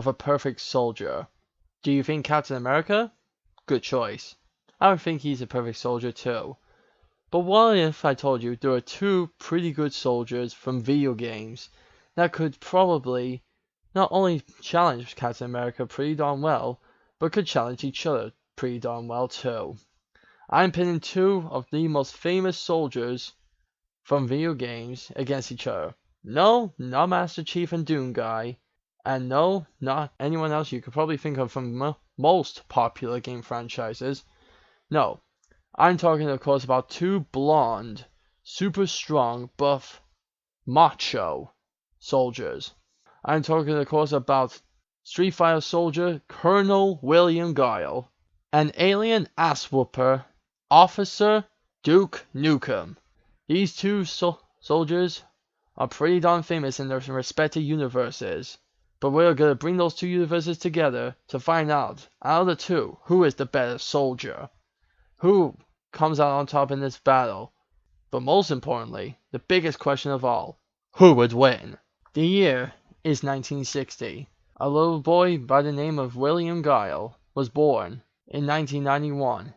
of a perfect soldier. Do you think Captain America? Good choice. I would think he's a perfect soldier too. But what if I told you there are two pretty good soldiers from video games that could probably not only challenge Captain America pretty darn well, but could challenge each other pretty darn well too. I'm pitting two of the most famous soldiers from video games against each other. No, not Master Chief and Doom Guy, and no, not anyone else you could probably think of from most popular game franchises. No, I'm talking of course about two blonde, super strong, buff, macho soldiers. I'm talking of course about Street Fighter soldier Colonel William Guile and alien ass whooper Officer Duke Nukem. These two soldiers are pretty darn famous in their respective universes. But we're gonna bring those two universes together to find out of the two, who is the better soldier. Who comes out on top in this battle. But most importantly, the biggest question of all, who would win? The year is 1960. A little boy by the name of William Guile was born in 1991.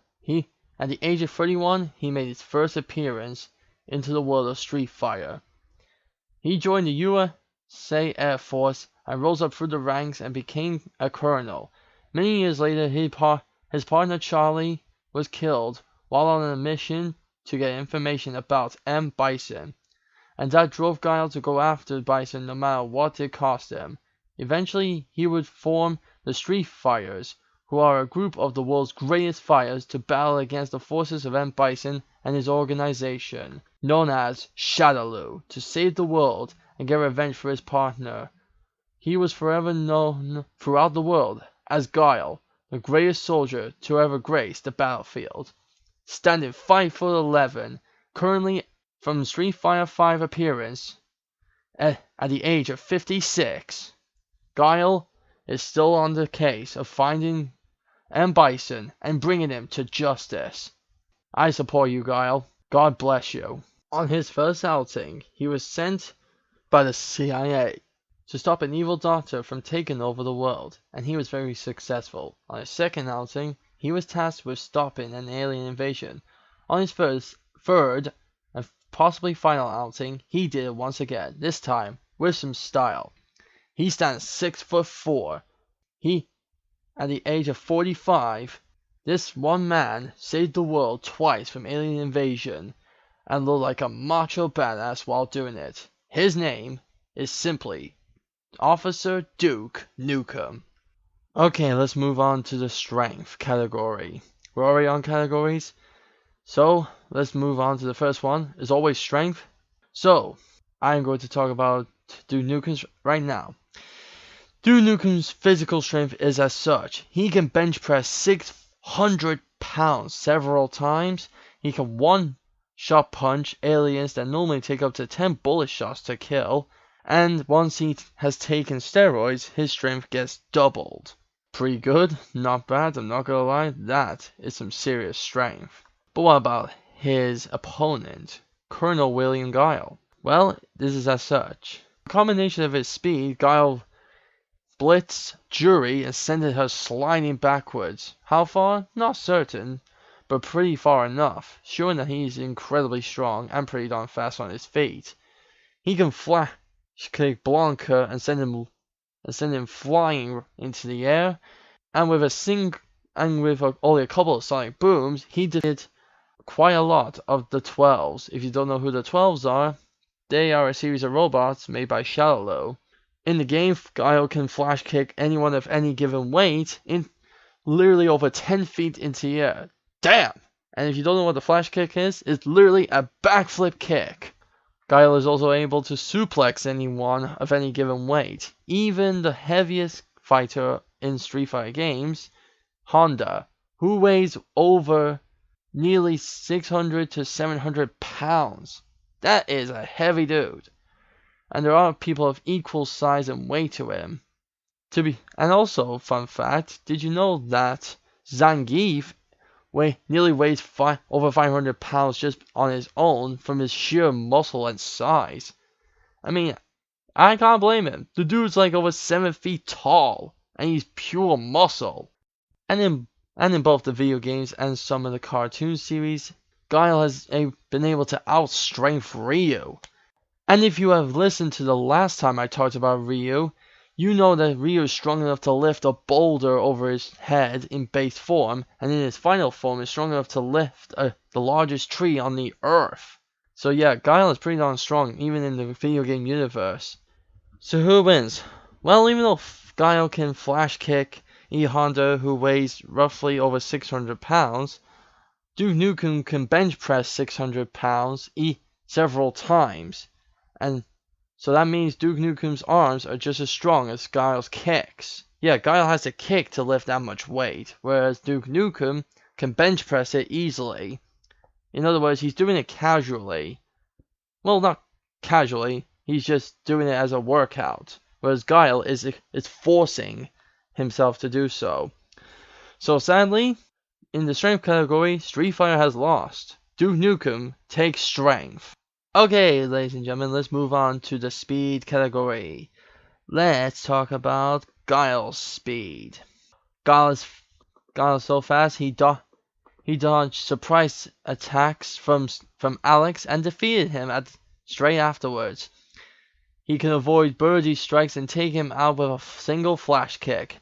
At the age of 31, he made his first appearance into the world of Street Fighter. He joined the USA Air Force and rose up through the ranks and became a colonel. Many years later, his partner Charlie was killed while on a mission to get information about M. Bison, and that drove Guile to go after Bison no matter what it cost him. Eventually, he would form the Street Fighters, who are a group of the world's greatest fighters to battle against the forces of M. Bison and his organization, known as Shadaloo, to save the world and get revenge for his partner. He was forever known throughout the world as Guile, the greatest soldier to ever grace the battlefield. Standing 5'11", currently from Street Fighter V appearance, at the age of 56, Guile is still on the case of finding M. Bison and bringing him to justice. I support you, Guile. God bless you. On his first outing, he was sent by the CIA to stop an evil doctor from taking over the world, and he was very successful. On his second outing, he was tasked with stopping an alien invasion. On his third, and possibly final outing, he did it once again, this time with some style. He stands 6'4". At the age of 45, this one man saved the world twice from alien invasion and looked like a macho badass while doing it. His name is simply Officer Duke Nukem. Okay, let's move on to the strength category. We're already on categories, so let's move on to the first one. Is always strength. So, I'm going to talk about Duke Nukem right now. Duke Nukem's physical strength is as such. He can bench press 600 pounds several times. He can one-shot punch aliens that normally take up to 10 bullet shots to kill. And once he has taken steroids, his strength gets doubled. Pretty good, not bad, I'm not gonna lie, that is some serious strength. But what about his opponent, Colonel William Guile? Well, this is as such. A combination of his speed, Guile blitzed Jury and sent her sliding backwards. How far? Not certain, but pretty far enough, showing that he's incredibly strong and pretty darn fast on his feet. He can flash kick Blanca and send him flying into the air, and with only a couple of sonic booms, he did quite a lot of the 12s. If you don't know who the 12s are, they are a series of robots made by Shadaloo. In the game, Guile can flash kick anyone of any given weight in literally over 10 feet into the air. Damn! And if you don't know what the flash kick is, it's literally a backflip kick. Guile is also able to suplex anyone of any given weight, even the heaviest fighter in Street Fighter games, Honda, who weighs over nearly 600 to 700 pounds. That is a heavy dude. And there are people of equal size and weight to him. And also, fun fact, did you know that Zangief nearly weighs over 500 pounds just on his own from his sheer muscle and size? I mean, I can't blame him. The dude's like over 7 feet tall. and he's pure muscle. And in both the video games and some of the cartoon series, Guile has been able to outstrength Ryu. And if you have listened to the last time I talked about Ryu, you know that Ryu is strong enough to lift a boulder over his head in base form, and in his final form is strong enough to lift the largest tree on the earth. So yeah, Guile is pretty darn strong, even in the video game universe. So who wins? Well, even though Guile can flash kick E Honda, who weighs roughly over 600 pounds, Duke Nukem can bench press 600 pounds several times. And so that means Duke Nukem's arms are just as strong as Guile's kicks. Yeah, Guile has to kick to lift that much weight, whereas Duke Nukem can bench press it easily. In other words, he's doing it casually. Well, not casually, he's just doing it as a workout, whereas Guile is forcing himself to do so. So sadly, in the strength category, Street Fighter has lost. Duke Nukem takes strength. Okay, ladies and gentlemen, let's move on to the speed category. Let's talk about Guile's speed. Guile is so fast, he dodged surprise attacks from Alex and defeated him straight afterwards. He can avoid Birdie's strikes and take him out with a single flash kick.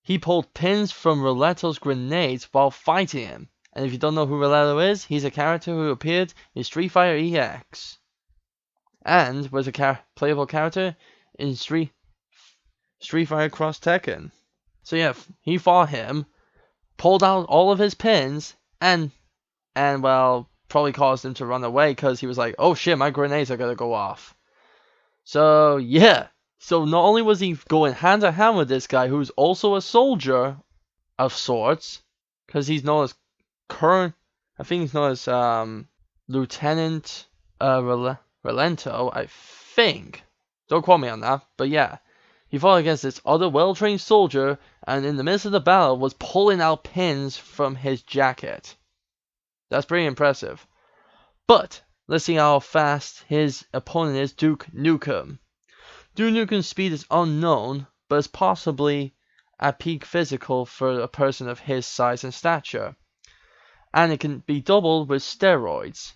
He pulled pins from Roletto's grenades while fighting him. And if you don't know who Roletto is, he's a character who appeared in Street Fighter EX. And was a playable character in Street Fighter Cross Tekken. So yeah, he fought him, pulled out all of his pins, and well, probably caused him to run away because he was like, oh shit, my grenades are gonna go off. So yeah, so not only was he going hand to hand with this guy who's also a soldier of sorts, because he's known as Lieutenant Relento, I think. Don't quote me on that, but yeah. He fought against this other well-trained soldier, and in the midst of the battle was pulling out pins from his jacket. That's pretty impressive. But, let's see how fast his opponent is, Duke Nukem. Duke Nukem's speed is unknown, but is possibly at peak physical for a person of his size and stature. And it can be doubled with steroids.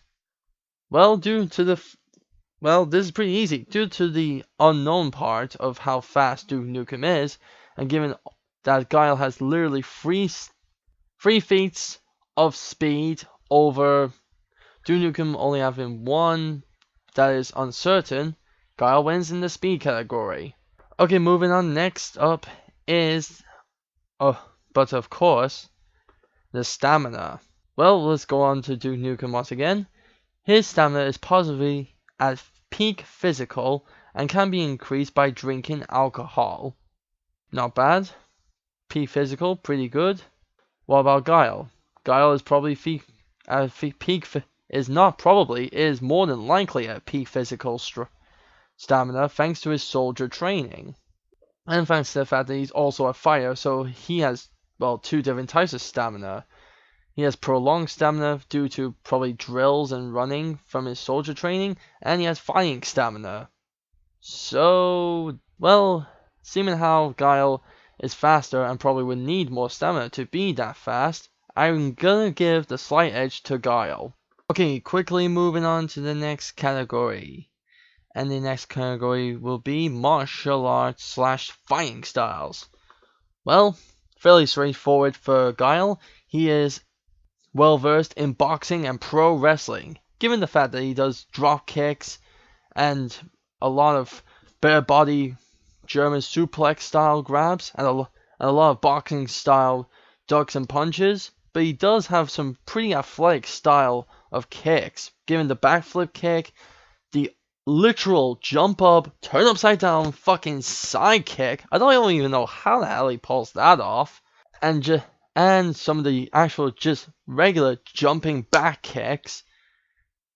Well, this is pretty easy. Due to the unknown part of how fast Duke Nukem is, and given that Guile has literally 3 feats of speed over Duke Nukem only having 1 that is uncertain, Guile wins in the speed category. Okay, moving on. Next up is, but of course, the stamina. Well, let's go on to Duke Nukem once again. His stamina is possibly at peak physical and can be increased by drinking alcohol. Not bad. Peak physical, pretty good. What about Guile? Guile is probably is more than likely at peak physical stamina thanks to his soldier training. And thanks to the fact that he's also a fighter, so he has, 2 different types of stamina. He has prolonged stamina due to probably drills and running from his soldier training, and he has fighting stamina. So, seeming how Guile is faster and probably would need more stamina to be that fast, I'm gonna give the slight edge to Guile. Okay, quickly moving on to the next category. And the next category will be martial arts / fighting styles. Well, fairly straightforward for Guile. He is well versed in boxing and pro wrestling, given the fact that he does drop kicks and a lot of bare body German suplex style grabs and a lot of boxing style ducks and punches, but he does have some pretty athletic style of kicks, given the backflip kick, the literal jump up, turn upside down fucking side kick. I don't even know how the hell he pulls that off, and some of the actual just regular jumping back kicks.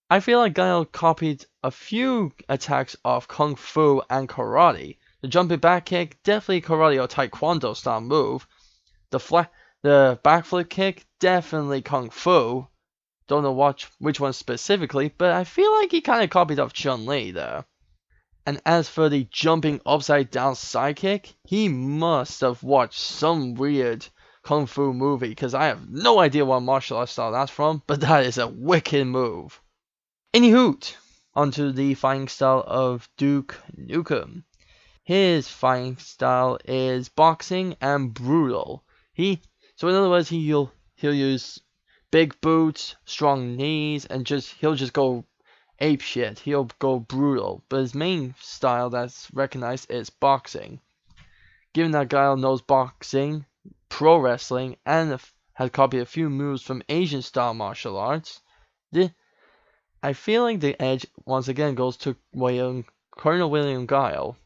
I feel like Guile copied a few attacks of Kung Fu and Karate. The jumping back kick, definitely Karate or Taekwondo style move. The backflip kick, definitely Kung Fu. Don't know which one specifically, but I feel like he kind of copied off Chun-Li there. And as for the jumping upside down sidekick, he must have watched some weird kung fu movie, because I have no idea what martial art style that's from, but that is a wicked move. Anywho, onto the fighting style of Duke Nukem. His fighting style is boxing and brutal. So in other words, he'll use big boots, strong knees, and he'll just go ape shit. He'll go brutal. But his main style that's recognized is boxing. Given that Guile knows boxing, pro wrestling, and has copied a few moves from Asian style martial arts, I feel like the edge once again goes to Colonel William Guile.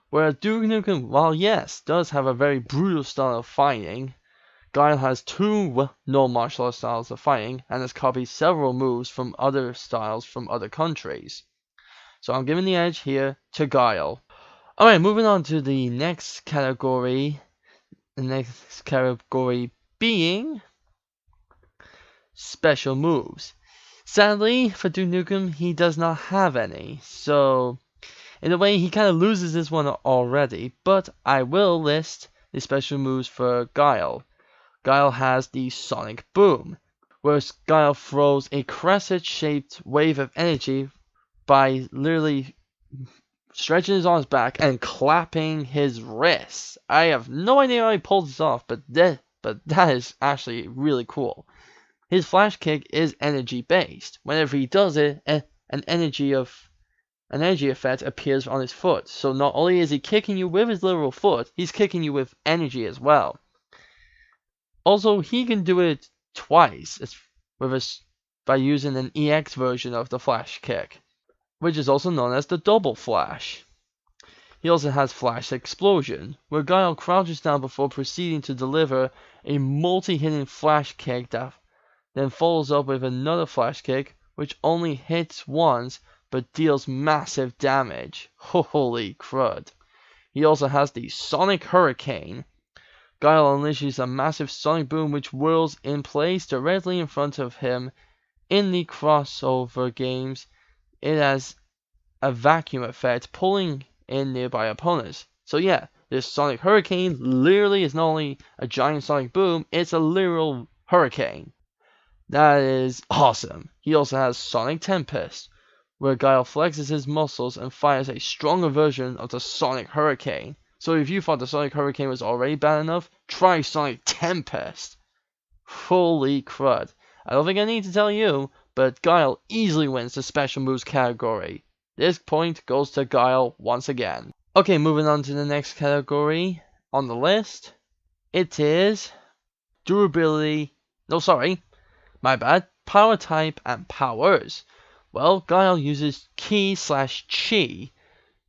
Whereas Duke Nukem, while yes, does have a very brutal style of fighting, Guile has two known martial art styles of fighting and has copied several moves from other styles from other countries. So I'm giving the edge here to Guile. Alright, moving on to the next category. The next category being special moves. Sadly, for Duke Nukem, he does not have any. So, in a way, he kind of loses this one already. But I will list the special moves for Guile. Guile has the Sonic Boom, where Guile throws a crescent-shaped wave of energy by literally stretching his arms back and clapping his wrists. I have no idea how he pulls this off, but that is actually really cool. His flash kick is energy based. Whenever he does it, an energy effect appears on his foot. So not only is he kicking you with his literal foot, he's kicking you with energy as well. Also, he can do it twice by using an EX version of the flash kick, which is also known as the double flash. He also has Flash Explosion, where Guile crouches down before proceeding to deliver a multi-hitting flash kick that then follows up with another flash kick, which only hits once but deals massive damage. Holy crud. He also has the Sonic Hurricane. Guile unleashes a massive sonic boom which whirls in place directly in front of him. In the crossover games, it has a vacuum effect, pulling in nearby opponents. So yeah, this Sonic Hurricane literally is not only a giant sonic boom, it's a literal hurricane. That is awesome. He also has Sonic Tempest, where Guile flexes his muscles and fires a stronger version of the Sonic Hurricane. So if you thought the Sonic Hurricane was already bad enough, try Sonic Tempest. Holy crud. I don't think I need to tell you, but Guile easily wins the special moves category. This point goes to Guile once again. Okay, moving on to the next category on the list. It is durability. No, sorry. My bad. Power type and powers. Well, Guile uses Ki/Chi.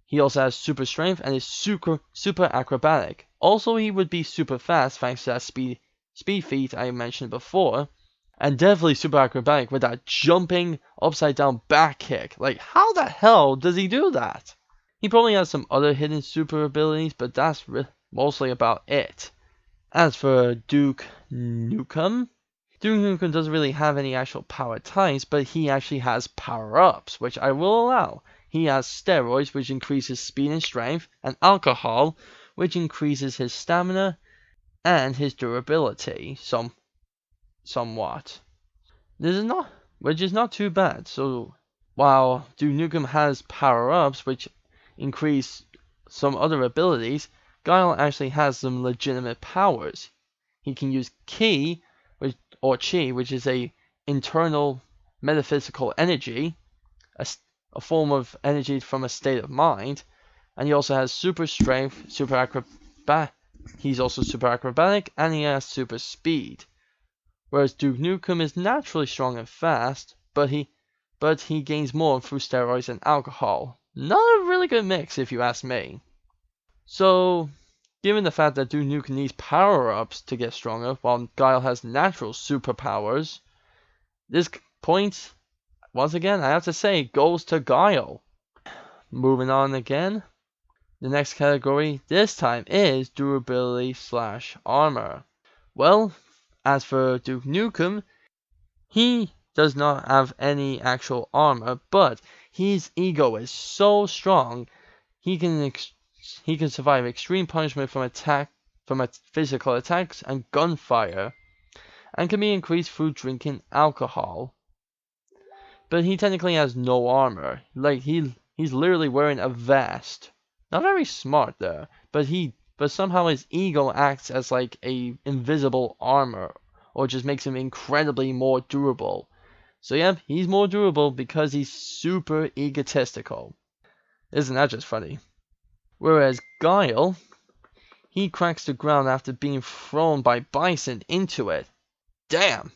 He also has super strength and is super acrobatic. Also, he would be super fast thanks to that speed feat I mentioned before. And definitely super acrobatic with that jumping upside down back kick. Like, how the hell does he do that? He probably has some other hidden super abilities, but that's mostly about it. As for Duke Nukem doesn't really have any actual power types, but he actually has power-ups, which I will allow. He has steroids, which increases speed and strength, and alcohol, which increases his stamina and his durability somewhat. Which is not too bad. So while Duke Nukem has power-ups, which increase some other abilities, Guile actually has some legitimate powers. He can use Ki, or Chi, which is a internal metaphysical energy, a form of energy from a state of mind, and he also has super strength, he's also super acrobatic, and he has super speed. Whereas Duke Nukem is naturally strong and fast, but he gains more through steroids and alcohol. Not a really good mix if you ask me. So, given the fact that Duke Nukem needs power-ups to get stronger, while Guile has natural superpowers, this point, once again, I have to say, goes to Guile. Moving on again, the next category this time is durability/armor. Well, as for Duke Nukem, he does not have any actual armor, but his ego is so strong he can survive extreme punishment from physical attacks and gunfire, and can be increased through drinking alcohol. But he technically has no armor. Like he's literally wearing a vest. Not very smart there, but somehow his ego acts as like a invisible armor, or just makes him incredibly more durable. So yeah, he's more durable because he's super egotistical. Isn't that just funny? Whereas Guile, he cracks the ground after being thrown by Bison into it. Damn!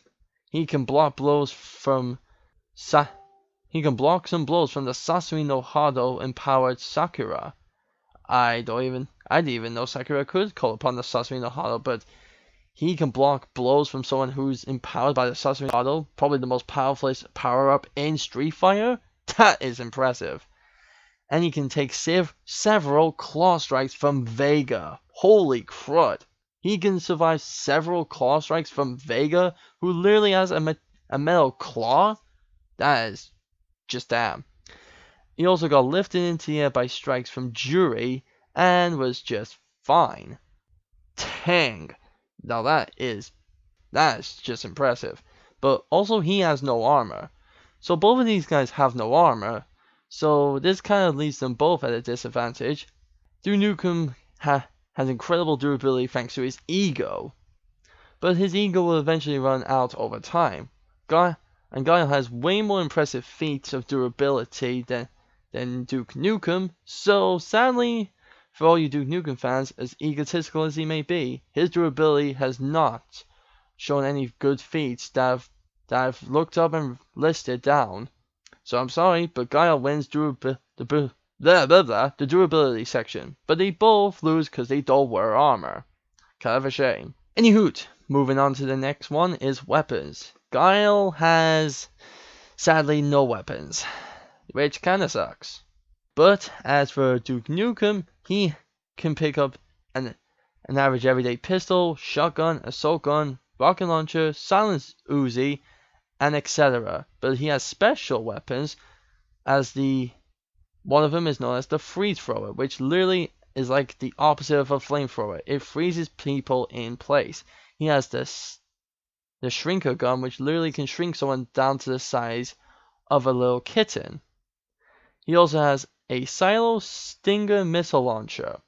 He can block blows from he can block some blows from the Sasori no Hado empowered Sakura. I didn't even know Sakura could call upon the Sasori no Hado, but he can block blows from someone who's empowered by the Sasori no Hado, probably the most powerful power-up in Street Fighter. That is impressive. And he can take several claw strikes from Vega. Holy crud. He can survive several claw strikes from Vega, who literally has a metal claw? That is just damn. He also got lifted into the air by strikes from Jury, and was just fine. Tang. Now that is just impressive. But also he has no armor. So both of these guys have no armor. So this kind of leaves them both at a disadvantage. Duke Nukem has incredible durability thanks to his ego. But his ego will eventually run out over time. Guile has way more impressive feats of durability than Duke Nukem. So sadly, for all you Duke Nukem fans, as egotistical as he may be, his durability has not shown any good feats that I've looked up and listed down. So I'm sorry, but Guile wins the durability section. But they both lose because they don't wear armor. Kind of a shame. Anywho, moving on to the next one is weapons. Guile has, sadly, no weapons, which kinda sucks. But as for Duke Nukem, he can pick up an average everyday pistol, shotgun, assault gun, rocket launcher, silenced Uzi, and etc. But he has special weapons, as one of them is known as the freeze thrower, which literally is like the opposite of a flamethrower. It freezes people in place. He has the shrinker gun, which literally can shrink someone down to the size of a little kitten. He also has a Silo Stinger missile launcher.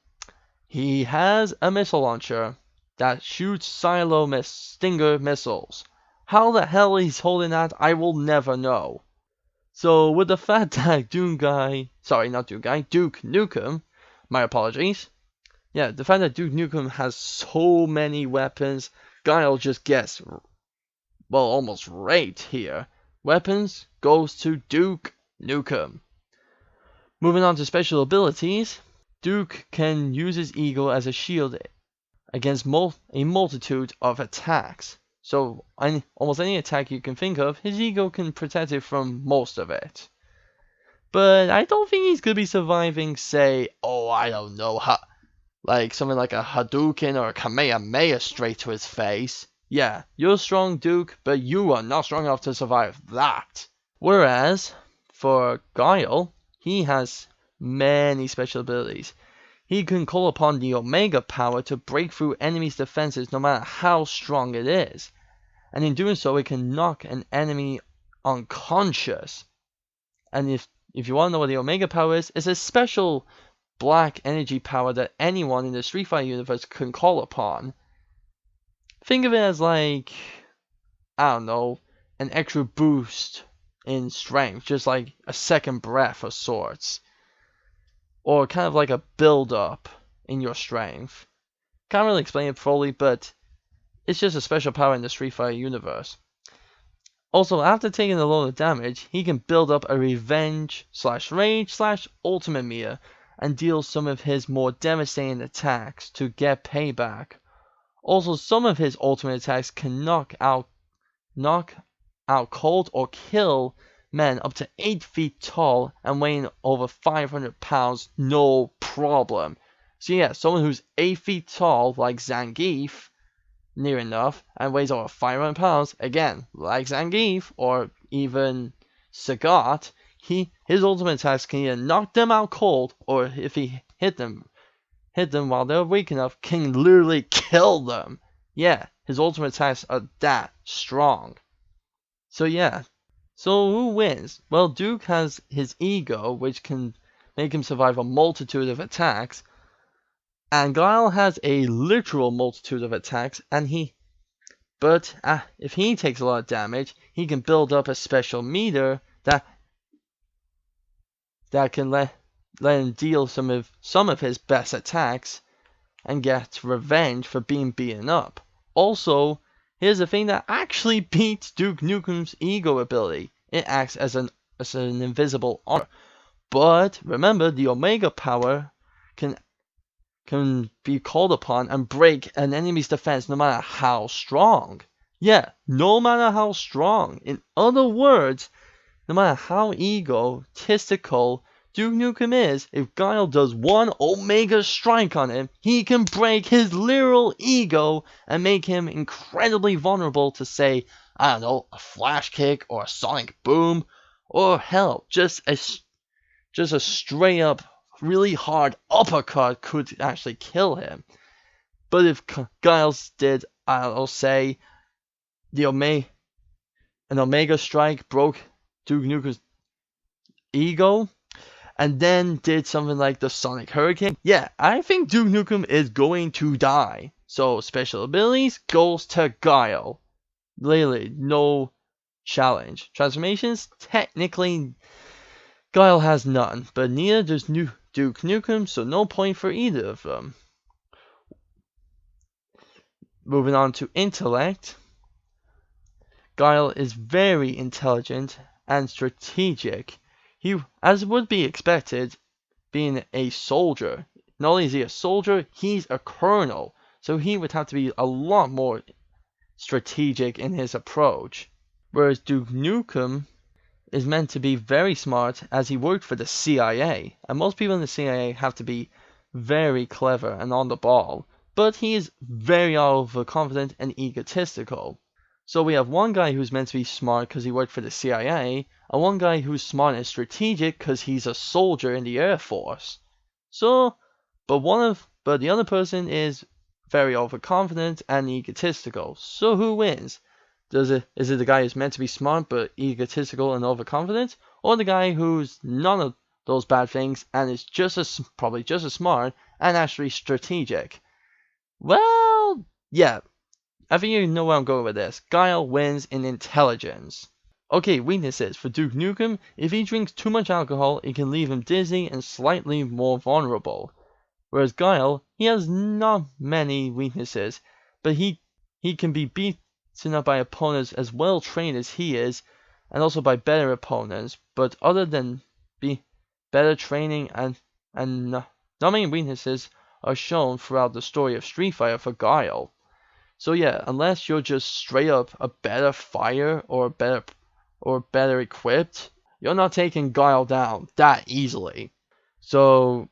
He has a missile launcher that shoots Stinger missiles. How the hell he's holding that, I will never know. So with the fact that Duke Nukem, my apologies. Yeah, the fact that Duke Nukem has so many weapons, Guile just gets, well, almost raped here. Weapons goes to Duke Nukem. Moving on to special abilities, Duke can use his ego as a shield against a multitude of attacks. So almost any attack you can think of, his ego can protect it from most of it. But I don't think he's going to be surviving, say, I don't know, like something like a Hadouken or a Kamehameha straight to his face. Yeah, you're strong, Duke, but you are not strong enough to survive that. Whereas, for Guile, he has many special abilities. He can call upon the Omega power to break through enemies' defenses no matter how strong it is. And in doing so, it can knock an enemy unconscious. And if you want to know what the Omega power is, it's a special black energy power that anyone in the Street Fighter universe can call upon. Think of it as like, I don't know, an extra boost in strength, just like a second breath of sorts. Or kind of like a build-up in your strength. Can't really explain it fully, but it's just a special power in the Street Fighter universe. Also, after taking a lot of damage, he can build up a revenge/rage/ultimate meter and deal some of his more devastating attacks to get payback. Also, some of his ultimate attacks can knock out cold or kill men up to 8 feet tall and weighing over 500 pounds, no problem. So yeah, someone who's 8 feet tall, like Zangief, near enough, and weighs over 500 pounds, again, like Zangief, or even Sagat, his ultimate attacks can either knock them out cold, or if he hit them while they're weak enough, can literally kill them. Yeah, his ultimate attacks are that strong. So yeah. So who wins? Well, Duke has his ego, which can make him survive a multitude of attacks. And Guile has a literal multitude of attacks, but if he takes a lot of damage, he can build up a special meter that can let him deal some of his best attacks and get revenge for being beaten up. Also, here's the thing that actually beats Duke Nukem's ego ability. It acts as an invisible armor. But remember, the Omega power can be called upon and break an enemy's defense no matter how strong. Yeah, no matter how strong. In other words, no matter how egotistical Duke Nukem is, if Guile does one Omega strike on him, he can break his literal ego and make him incredibly vulnerable to, say, I don't know, a flash kick or a sonic boom, or hell, just a straight up really hard uppercut could actually kill him. But if Guile's did, I'll say, an Omega strike broke Duke Nukem's ego, and then did something like the Sonic Hurricane, yeah, I think Duke Nukem is going to die. So special abilities goes to Guile. Literally, no challenge. Transformations, technically, Guile has none, but neither does Duke Nukem, so no point for either of them. Moving on to Intellect. Guile is very intelligent and strategic. He, as would be expected, being a soldier. Not only is he a soldier, he's a colonel, so he would have to be a lot more strategic in his approach. Whereas Duke Nukem is meant to be very smart, as he worked for the CIA, and most people in the CIA have to be very clever and on the ball, but he is very overconfident and egotistical. So we have one guy who's meant to be smart because he worked for the CIA, and one guy who's smart and strategic because he's a soldier in the Air Force. So, but the other person is very overconfident and egotistical. So who wins? Is it the guy who's meant to be smart but egotistical and overconfident, or the guy who's none of those bad things and is probably just as smart and actually strategic? Well, yeah. I think you know where I'm going with this. Guile wins in intelligence. Okay, weaknesses. For Duke Nukem, if he drinks too much alcohol, it can leave him dizzy and slightly more vulnerable. Whereas Guile, he has not many weaknesses, but he can be beaten up by opponents as well trained as he is, and also by better opponents. But other than better training and not many weaknesses are shown throughout the story of Street Fighter for Guile. So yeah, unless you're just straight up a better fighter or better equipped, you're not taking Guile down that easily. So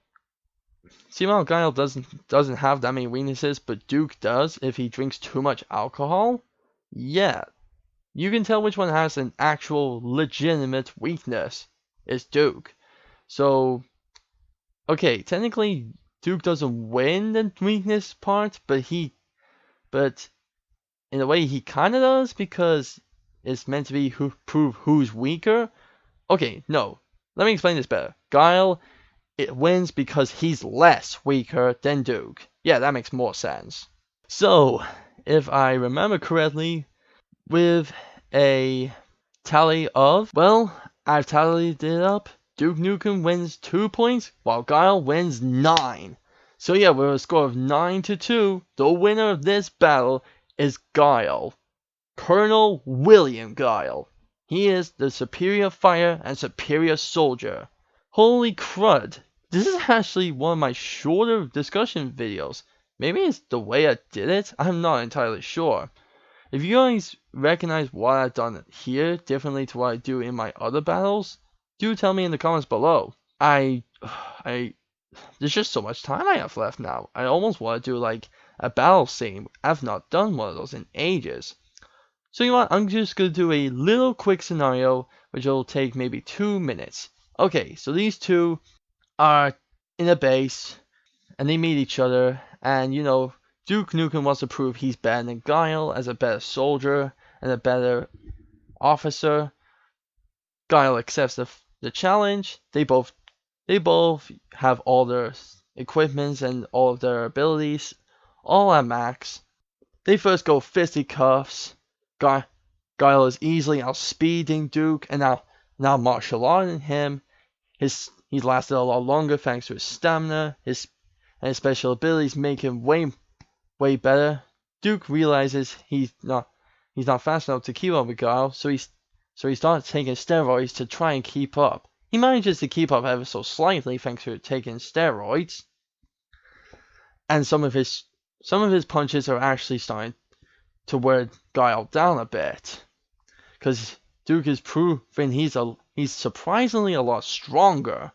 see how Guile doesn't have that many weaknesses, but Duke does if he drinks too much alcohol? Yeah. You can tell which one has an actual legitimate weakness. It's Duke. So okay, technically Duke doesn't win the weakness part, but in a way he kinda does, because it's meant to be prove who's weaker. Okay, no. Let me explain this better. Guile, it wins because he's less weaker than Duke. Yeah, that makes more sense. So, if I remember correctly, with a tally of, well, I've tallied it up. Duke Nukem wins 2 points, while Guile wins 9. So yeah, with a score of 9-2, the winner of this battle is Guile. Colonel William Guile. He is the superior fighter and superior soldier. Holy crud. This is actually one of my shorter discussion videos. Maybe it's the way I did it? I'm not entirely sure. If you guys recognize what I've done here differently to what I do in my other battles, do tell me in the comments below. There's just so much time I have left now. I almost want to do like a battle scene. I've not done one of those in ages. So you know what, I'm just going to do a little quick scenario, which will take maybe 2 minutes. Okay, so these two are in a base, and they meet each other, and you know, Duke Nukem wants to prove he's better than Guile as a better soldier and a better officer. Guile accepts the challenge. They both have all their equipments and all of their abilities all at max. They first go fisticuffs. Guile is easily outspeeding Duke and now martial arting him. He's lasted a lot longer thanks to his stamina. His special abilities make him way better. Duke realizes he's not fast enough to keep up with Guile, so he starts taking steroids to try and keep up. He manages to keep up ever so slightly thanks to taking steroids, and some of his punches are actually starting to wear Guile down a bit, because Duke is proving he's surprisingly a lot stronger.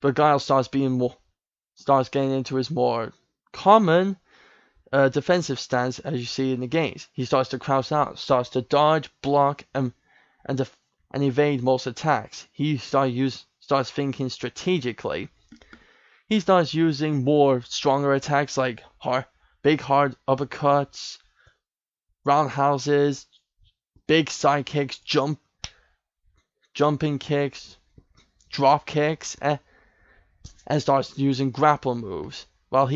But Guile starts getting into his more common defensive stance, as you see in the games. He starts to crouch out, starts to dodge, block, and evade most attacks. He starts thinking strategically. He starts using more stronger attacks like big hard uppercuts, roundhouses, big side kicks, jumping kicks, drop kicks, and starts using grapple moves. While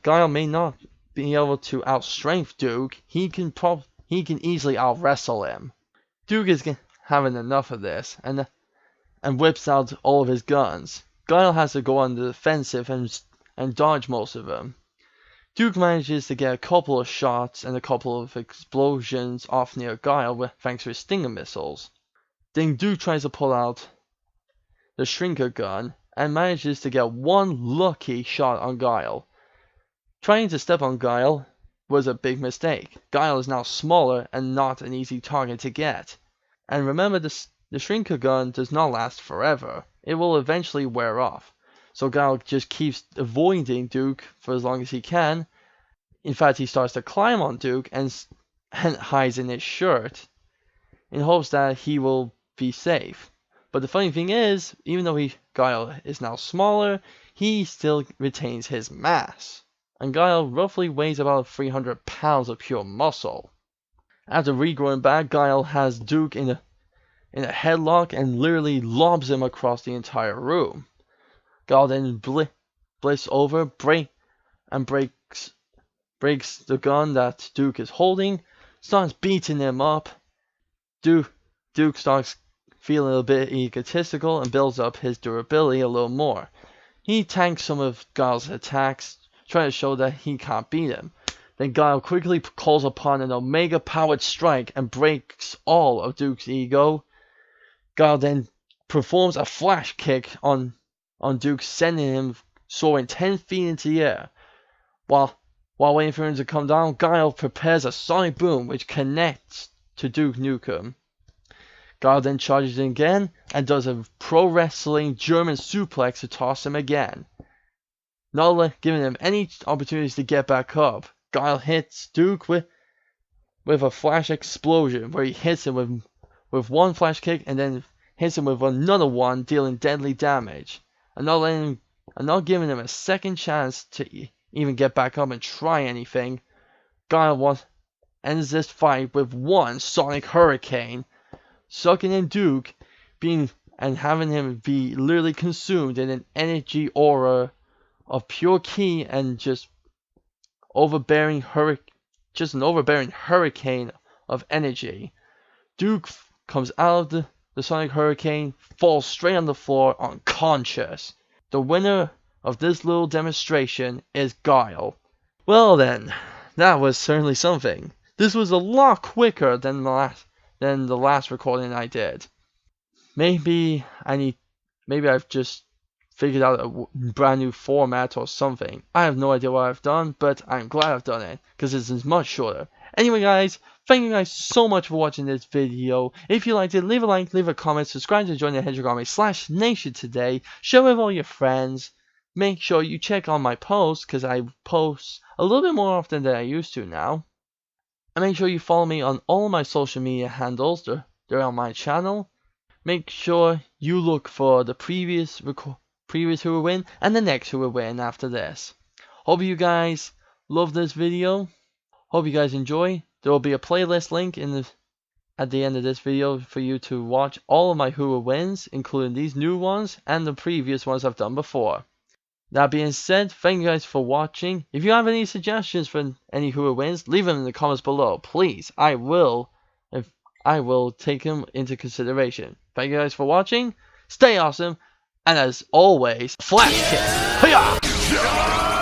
Guile may not be able to outstrength Duke, he can easily out-wrestle him. Duke is having enough of this and whips out all of his guns. Guile has to go on the defensive and dodge most of them. Duke manages to get a couple of shots and a couple of explosions off near Guile thanks to his stinger missiles. Then Duke tries to pull out the shrinker gun and manages to get one lucky shot on Guile. Trying to step on Guile was a big mistake. Guile is now smaller and not an easy target to get. And remember, the shrinker gun does not last forever. It will eventually wear off. So Guile just keeps avoiding Duke for as long as he can. In fact, he starts to climb on Duke and hides in his shirt in hopes that he will be safe. But the funny thing is, even though Guile is now smaller, he still retains his mass. And Guile roughly weighs about 300 pounds of pure muscle. After regrowing back, Guile has Duke in a headlock and literally lobs him across the entire room. Guile then blitzes over, breaks the gun that Duke is holding, starts beating him up. Duke starts feeling a bit egotistical and builds up his durability a little more. He tanks some of Guile's attacks, trying to show that he can't beat him. Then Guile quickly calls upon an Omega-powered strike and breaks all of Duke's ego. Guile then performs a flash kick on Duke, sending him soaring 10 feet into the air. While waiting for him to come down, Guile prepares a sonic boom which connects to Duke Nukem. Guile then charges in again and does a pro wrestling German suplex to toss him again. Not giving him any opportunities to get back up, Guile hits Duke with a flash explosion where he hits him with one flash kick and then hits him with another one, dealing deadly damage. And not giving him a second chance to even get back up and try anything. Guile ends this fight with one sonic hurricane, sucking in Duke, and having him be literally consumed in an energy aura of pure ki and just an overbearing hurricane of energy. Duke comes out of the sonic hurricane, falls straight on the floor unconscious. The winner of this little demonstration is Guile. Well then, that was certainly something. This was a lot quicker than the last recording I did. Maybe I've just figured out a brand new format or something. I have no idea what I've done, but I'm glad I've done it, because this is much shorter. Anyway guys, thank you guys so much for watching this video. If you liked it, leave a like, leave a comment, subscribe to join the Hedgehog Army /Nation today, share with all your friends. Make sure you check on my posts, because I post a little bit more often than I used to now. And make sure you follow me on all my social media handles. They're on my channel. Make sure you look for the previous who will win and the next who will win after this. Hope you guys love this video. Hope you guys enjoy. There will be a playlist link at the end of this video for you to watch all of my who will wins, including these new ones and the previous ones I've done before. That being said, thank you guys for watching. If you have any suggestions for any who will wins, leave them in the comments below, please. I will take them into consideration. Thank you guys for watching. Stay awesome, and as always, Flash Kiss. Hiya!